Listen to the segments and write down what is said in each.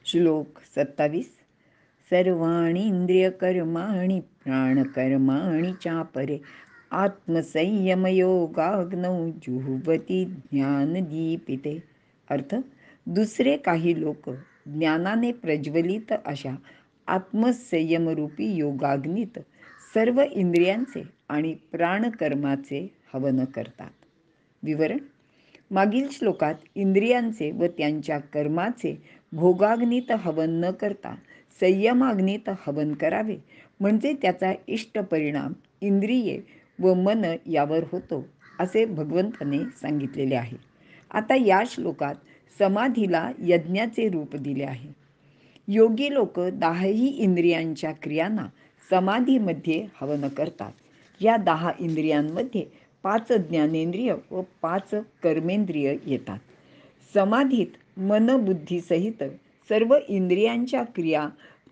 श्लोक 27. सर्वाणि इंद्रियकर्माणि प्राणकर्माणि चापरे आत्मसंयमयोगाग्नौ जुह्वति ज्ञानदीपिते. अर्थ, दुसरे काही लोक ज्ञानाने प्रज्वलित अशा आत्मसंयमरूपी योगाग्नीत सर्व इंद्रियांचे आणि प्राणकर्माचे हवन करतात. विवरण: मागील श्लोकात इंद्रियांचे व त्यांच्या कर्माचे भोगाग्नीत हवन न करता संयमाग्नीत हवन करावे, म्हणजे त्याचा इष्ट परिणाम इंद्रिये व मन यावर होतो, असे भगवंताने सांगितलेले आहे. आता या श्लोकात समाधीला यज्ञाचे रूप दिले आहे. योगी लोक 10ही इंद्रियांच्या क्रियांना समाधीमध्ये हवन करतात. या 10 इंद्रियांमध्ये 5 ज्ञानेंद्रिय व 5 कर्मेंद्रिय येतात. समाधीत मनबुद्धीसहित सर्व इंद्रियांच्या क्रिया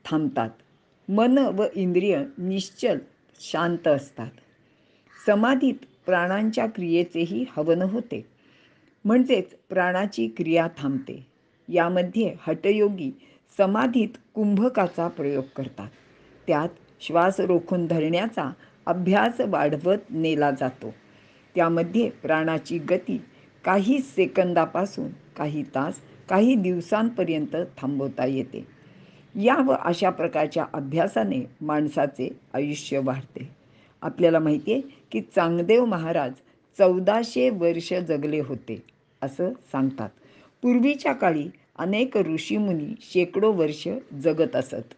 थांबतात. मन व इंद्रिय निश्चल शांत असतात. समाधीत प्राणांच्या क्रियेचेही हवन होते, म्हणजेच प्राणाची क्रिया थांबते. यामध्ये हठयोगी समाधीत कुंभकाचा प्रयोग करतात. त्यात श्वास रोखून धरण्याचा अभ्यास वाढवत नेला जातो. त्यामध्ये प्राणाची गती काही सेकंदापासून काही तास, काही दिवसांपर्यंत थांबवता येते. या व अशा प्रकारच्या अभ्यासाने माणसाचे आयुष्य वाढते. आपल्याला माहिती आहे की चांगदेव महाराज 1400 वर्ष जगले होते असं सांगतात. पूर्वीच्या काळी अनेक ऋषीमुनी शेकडो वर्ष जगत असत.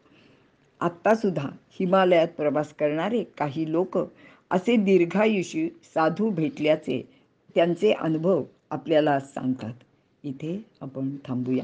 आत्तासुद्धा हिमालयात प्रवास करणारे काही लोक असे दीर्घायुषी साधू भेटल्याचे त्यांचे अनुभव आपल्याला सांगतात. इथे आपण थांबूया.